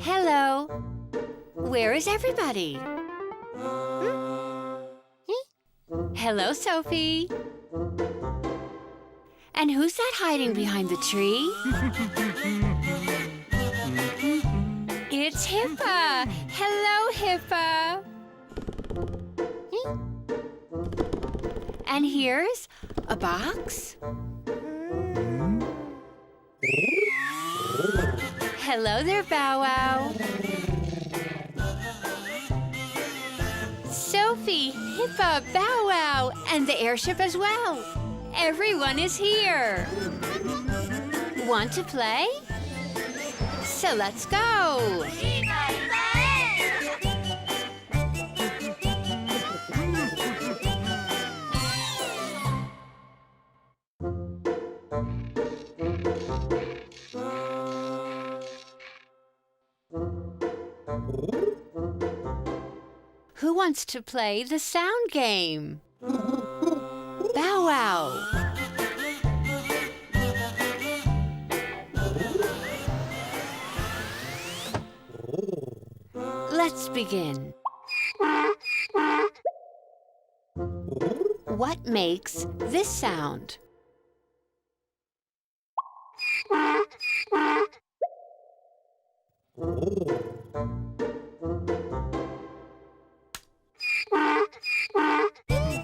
Hello. Where is everybody? Hello, Sophie. And who's that hiding behind the tree? It's Hippa. Hello, Hippa. And here's a box. Hello there, Bow Wow. Sophie, Hippa, Bow Wow, and the airship as well. Everyone is here. Want to play? So let's go. Who wants to play the sound game? Bow Wow. Let's begin. What makes this sound?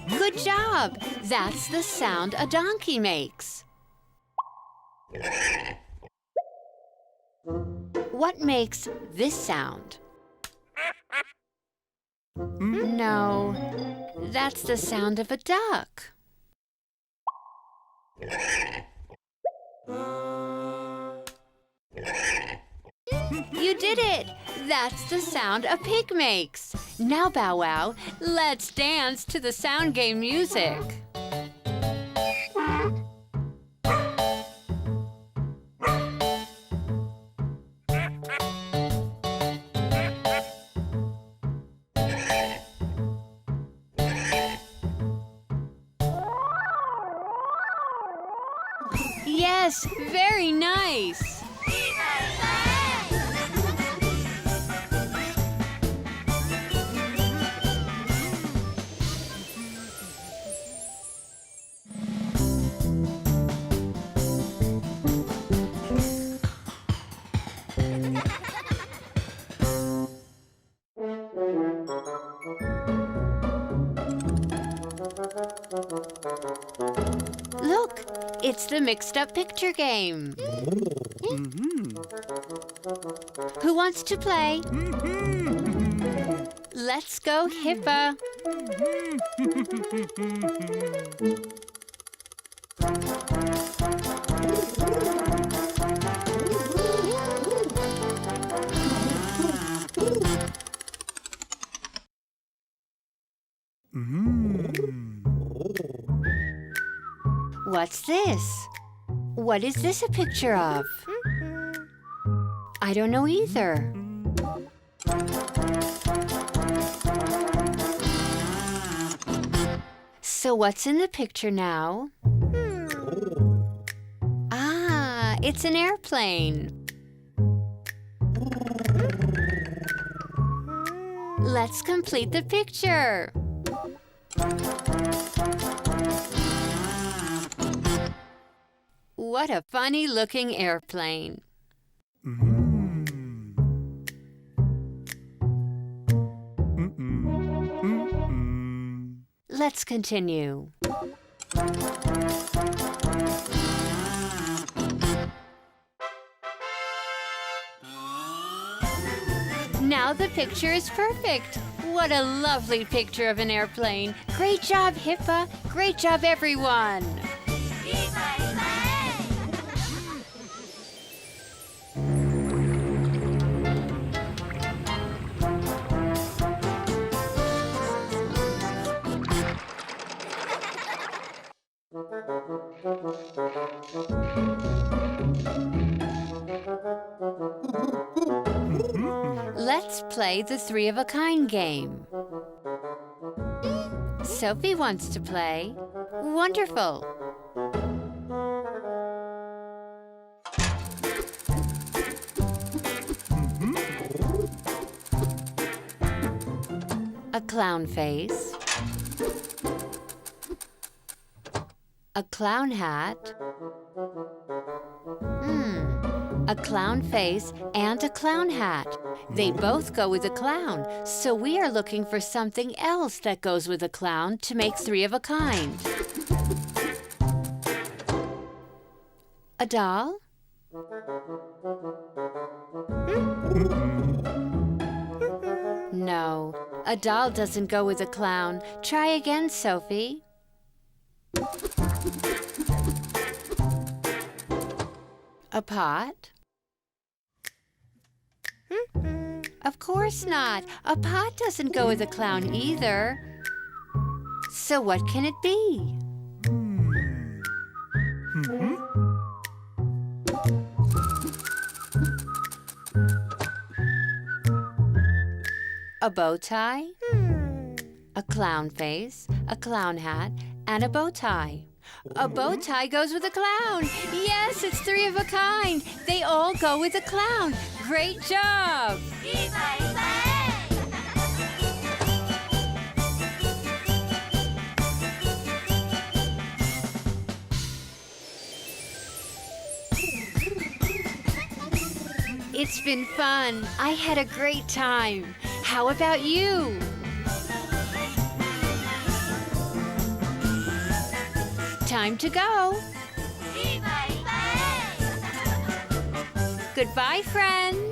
Good job! That's the sound a donkey makes. What makes this sound? No, that's the sound of a duck. You did it! That's the sound a pig makes. Now, Bow Wow, let's dance to the sound game music. Yes, very nice. Look, it's the mixed-up picture game. Who wants to play? Let's go, Hippa. What's this? What is this a picture of? I don't know either. So what's in the picture now? Ah, it's an airplane. Let's complete the picture. What a funny-looking airplane. Let's continue. Now the picture is perfect. What a lovely picture of an airplane. Great job, Hippa. Great job, everyone. Let's play the three-of-a-kind game. Sophie wants to play. Wonderful. clown face, a clown hat, a clown face and a clown hat. They both go with a clown, so we are looking for something else that goes with a clown to make three of a kind. A doll? No, a doll doesn't go with a clown. Try again, Sophie. A pot? Of course not. A pot doesn't go with a clown either. So what can it be? A bow tie, a clown face, a clown hat, and a bow tie. A bow tie goes with a clown. Yes, it's three of a kind. They all go with a clown. Great job! It's been fun. I had a great time. How about you? Time to go. Goodbye, friends.